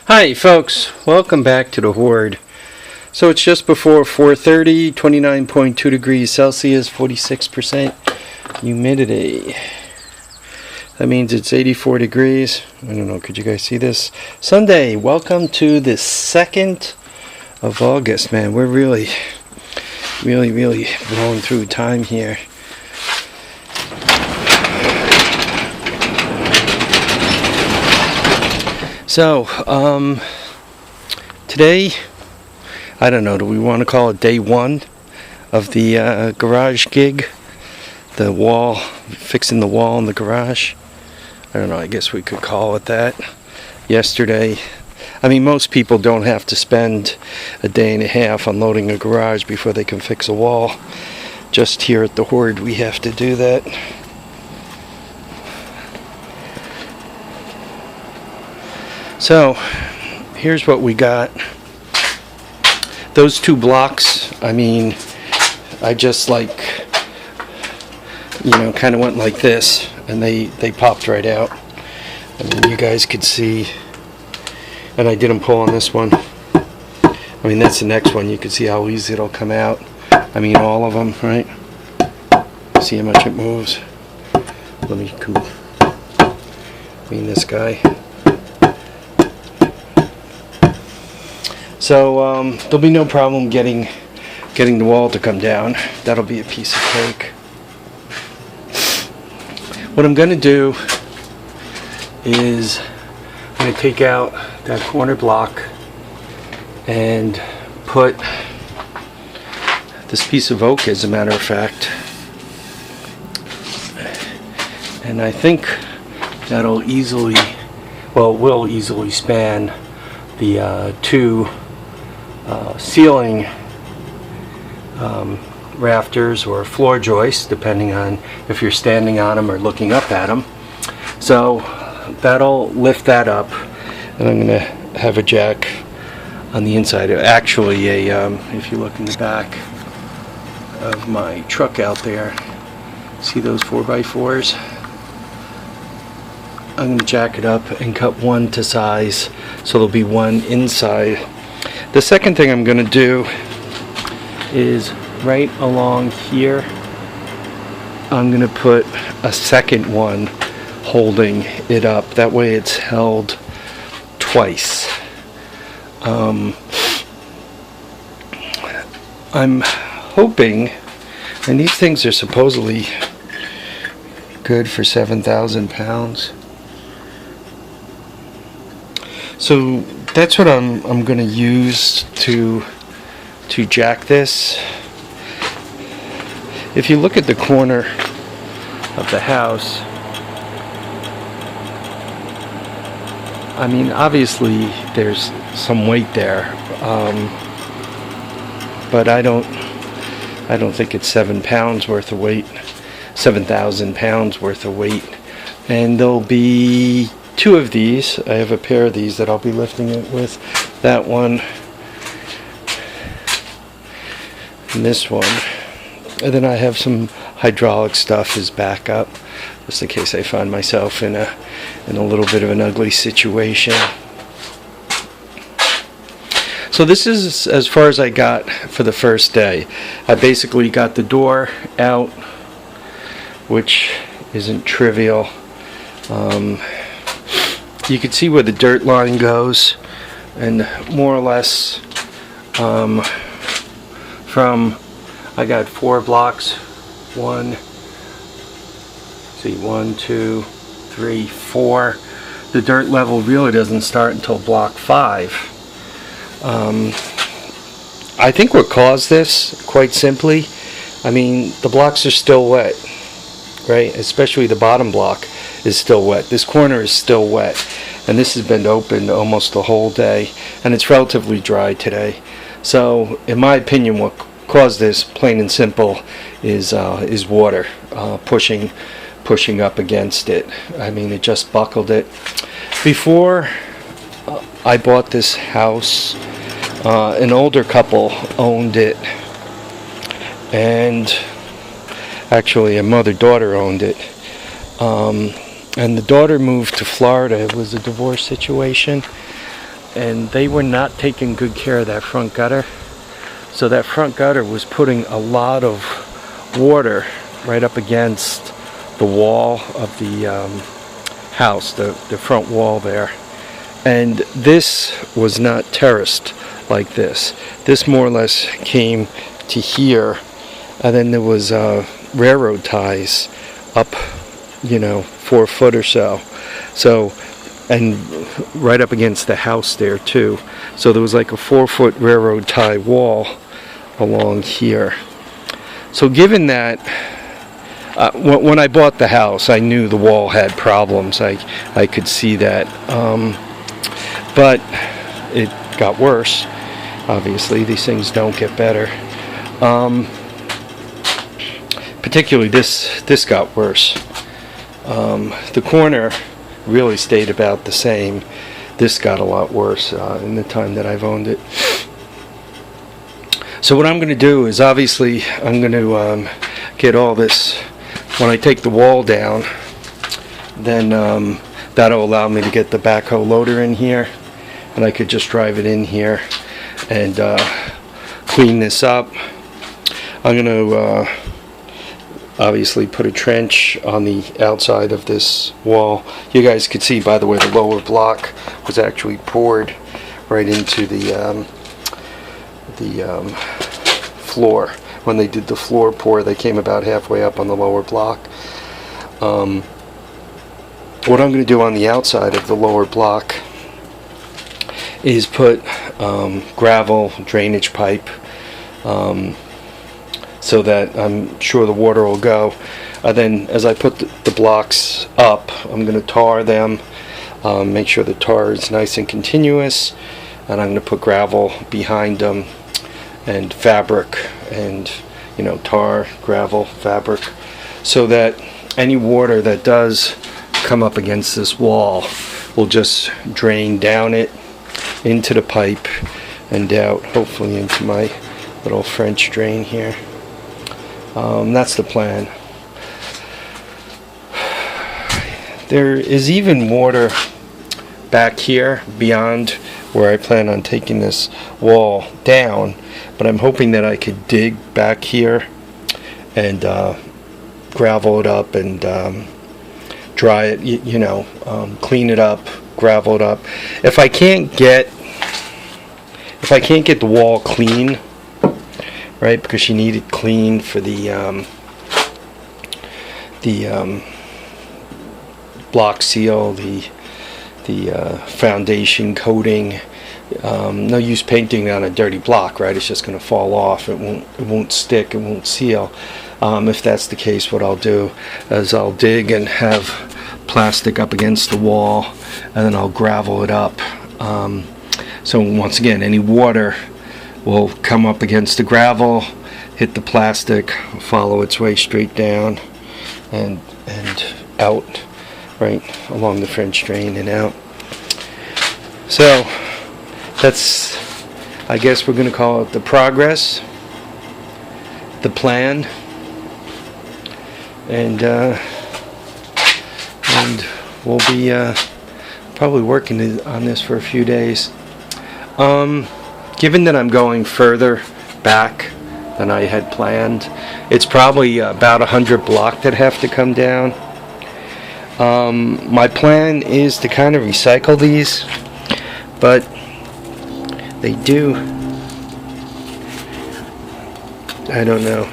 Hi folks, welcome back to the Horde. So it's just before 4:30, 29.2 degrees Celsius, 46% humidity. That means it's 84 degrees. I don't know, could you guys see this? Sunday, welcome to the 2nd of August, man. We're really blowing through time here. So, today, I don't know, do we want to call it day one of the garage gig? The wall, fixing the wall in the garage? I don't know, I guess we could call it that. Yesterday, I mean, most people don't have to spend a day and a half unloading a garage before they can fix a wall. Just here at the Horde, we have to do that. So, here's what we got. Those two blocks, I mean, I just kind of went like this, and they popped right out. And you guys could see, and I didn't pull on this one. I mean, that's the next one. You can see how easy it'll come out. I mean, all of them, right? See how much it moves. Let me come. I mean, this guy. So there'll be no problem getting the wall to come down. That'll be a piece of cake. What I'm going to do is I'm going to take out that corner block and put this piece of oak, as a matter of fact, and I think that'll will easily span the two ceiling rafters or floor joists, depending on if you're standing on them or looking up at them. So that'll lift that up, and I'm going to have a jack on the inside. Actually, if you look in the back of my truck out there, see those 4x4s? I'm going to jack it up and cut one to size, so there'll be one inside. The second thing I'm going to do is right along here, I'm going to put a second one holding it up. That way it's held twice. I'm hoping, and these things are supposedly good for 7,000 pounds. So that's what I'm going to use to jack this. If you look at the corner of the house, I mean, obviously there's some weight there, but I don't think it's 7 pounds worth of weight, 7,000 pounds worth of weight, and there'll be two of these. I have a pair of these that I'll be lifting it with. That one and this one. And then I have some hydraulic stuff as backup, just in case I find myself in a little bit of an ugly situation. So this is as far as I got for the first day. I basically got the door out, which isn't trivial. You can see where the dirt line goes, and more or less I got 4 blocks. 1, 2, 3, 4. The dirt level really doesn't start until block 5. I think what caused this, quite simply, I mean, the blocks are still wet, right? Especially the bottom block is still wet. This corner is still wet, and this has been open almost the whole day, and it's relatively dry today. So in my opinion, what caused this, plain and simple, is water pushing up against it. I mean, it just buckled it. Before I bought this house, an older couple owned it, and actually a mother-daughter owned it. And the daughter moved to Florida. It was a divorce situation. and they were not taking good care of that front gutter. So that front gutter was putting a lot of water right up against the wall of the house, the front wall there. And this was not terraced like this. This more or less came to here, and then there was railroad ties up, 4 foot or so. So, and right up against the house there too. So there was like a 4-foot railroad tie wall along here. So given that, when I bought the house, I knew the wall had problems. I could see that. But it got worse. Obviously, these things don't get better. Particularly this got worse. The corner really stayed about the same. This got a lot worse in the time that I've owned it. So what I'm going to do is, obviously, I'm going to get all this. When I take the wall down, then that'll allow me to get the backhoe loader in here, and I could just drive it in here and clean this up. I'm going to obviously put a trench on the outside of this wall. You guys could see, by the way, the lower block was actually poured right into the floor. When they did the floor pour, they came about halfway up on the lower block. What I'm going to do on the outside of the lower block is put gravel drainage pipe, so that I'm sure the water will go. Then as I put the blocks up, I'm going to tar them, make sure the tar is nice and continuous, and I'm going to put gravel behind them, and fabric, and tar, gravel, fabric, so that any water that does come up against this wall will just drain down it into the pipe and out, hopefully into my little French drain here. That's the plan. There is even water back here beyond where I plan on taking this wall down, but I'm hoping that I could dig back here and gravel it up and dry it, clean it up, gravel it up. If I can't get the wall clean, right, because you need it clean for the block seal, the foundation coating. No use painting on a dirty block, right? It's just going to fall off. It won't stick. It won't seal. If that's the case, what I'll do is I'll dig and have plastic up against the wall, and then I'll gravel it up. So once again, any water will come up against the gravel, hit the plastic, follow its way straight down and out, right along the French drain and out. So that's, I guess we're going to call it the progress, the plan, and we'll be probably working on this for a few days. Given that I'm going further back than I had planned, it's probably about 100 block that have to come down. My plan is to kind of recycle these, but they do, I don't know.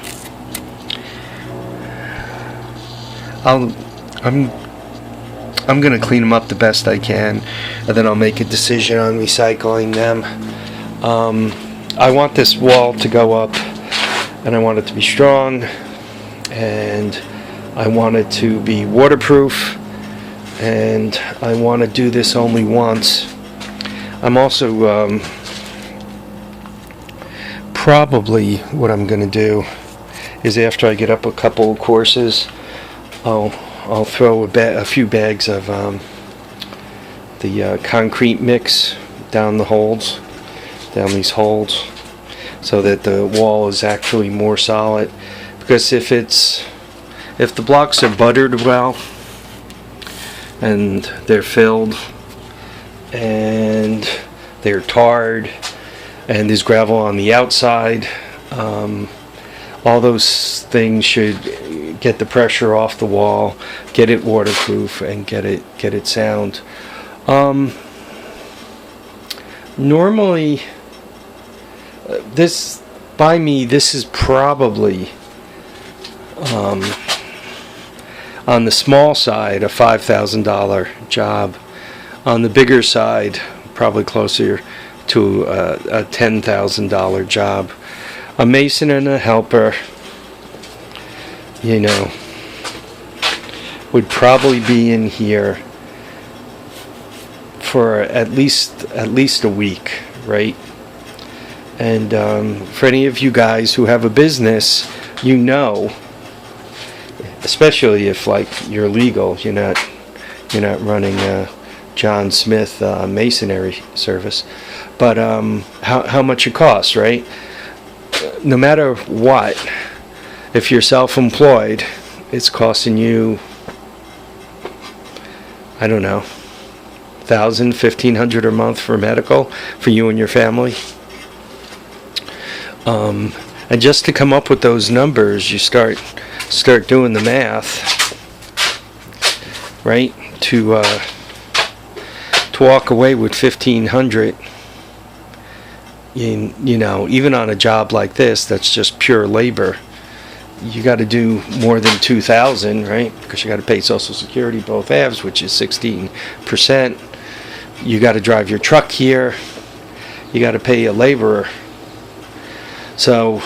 I'm gonna clean them up the best I can, and then I'll make a decision on recycling them. I want this wall to go up, and I want it to be strong, and I want it to be waterproof, and I want to do this only once. I'm also probably what I'm going to do is, after I get up a couple of courses, I'll throw a few bags of the concrete mix down these holes, so that the wall is actually more solid. Because if the blocks are buttered well and they're filled and they're tarred, and there's gravel on the outside. All those things should get the pressure off the wall, get it waterproof, and get it sound. Normally, this is probably on the small side a $5,000 job. On the bigger side, probably closer to a $10,000 job. A mason and a helper, would probably be in here for at least a week, right? And for any of you guys who have a business, especially if you're legal, you're not running a John Smith masonry service, but how much it costs, right? No matter what, if you're self-employed, it's costing you, I don't know, $1,000, $1,500 a month for medical for you and your family. And just to come up with those numbers, you start doing the math, right? To walk away with $1,500. Even on a job like this, that's just pure labor. You got to do more than $2,000, right? Because you got to pay Social Security both halves, which is 16%. You got to drive your truck here. You got to pay a laborer. So,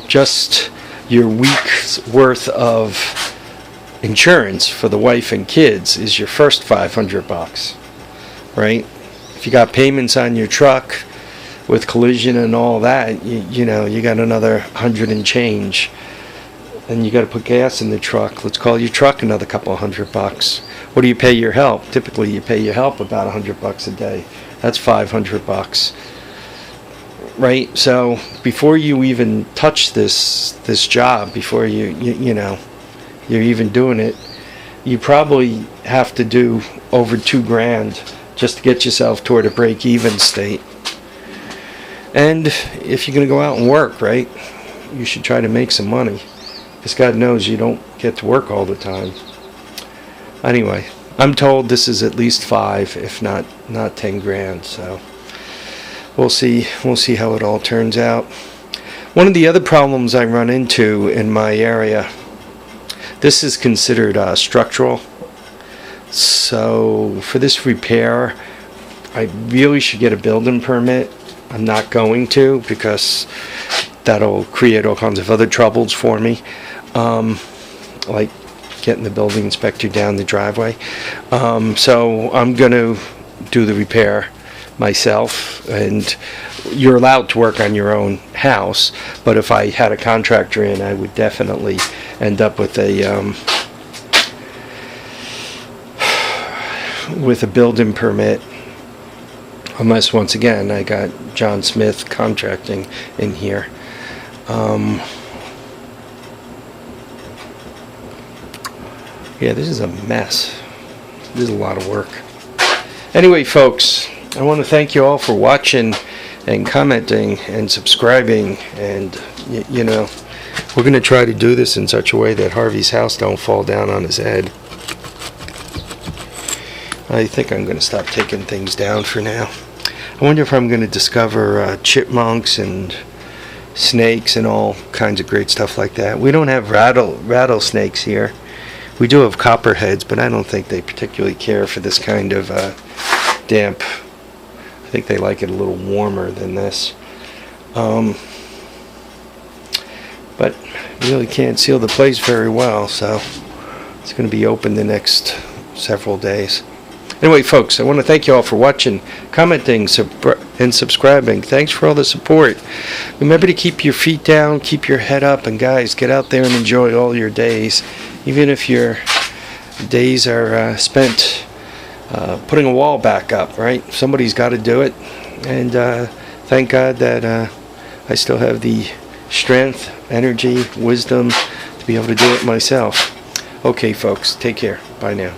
just your week's worth of insurance for the wife and kids is your first $500, right? If you got payments on your truck with collision and all that, you got another 100 and change. And you got to put gas in the truck. Let's call your truck another couple of $100. What do you pay your help? Typically, you pay your help about $100 a day. That's $500, right? So before you even touch this job, before you're even doing it, you probably have to do over $2,000 just to get yourself toward a break-even state. And if you're going to go out and work, right, you should try to make some money. Because God knows you don't get to work all the time. Anyway, I'm told this is at least $5,000, if not $10,000. So we'll see how it all turns out. One of the other problems I run into in my area, this is considered structural. So for this repair, I really should get a building permit. I'm not going to, because that'll create all kinds of other troubles for me, like getting the building inspector down the driveway. So I'm going to do the repair myself, and you're allowed to work on your own house, but if I had a contractor in, I would definitely end up with a building permit. Unless, once again, I got John Smith contracting in here. Yeah, this is a mess. This is a lot of work. Anyway, folks, I want to thank you all for watching and commenting and subscribing. And, we're going to try to do this in such a way that Harvey's house don't fall down on his head. I think I'm going to stop taking things down for now. I wonder if I'm going to discover chipmunks and snakes and all kinds of great stuff like that. We don't have rattlesnakes here. We do have copperheads, but I don't think they particularly care for this kind of damp. I think they like it a little warmer than this. But really can't seal the place very well, so it's going to be open the next several days. Anyway, folks, I want to thank you all for watching, commenting, and subscribing. Thanks for all the support. Remember to keep your feet down, keep your head up, and guys, get out there and enjoy all your days. Even if your days are spent putting a wall back up, right? Somebody's got to do it. And thank God that I still have the strength, energy, wisdom to be able to do it myself. Okay, folks, take care. Bye now.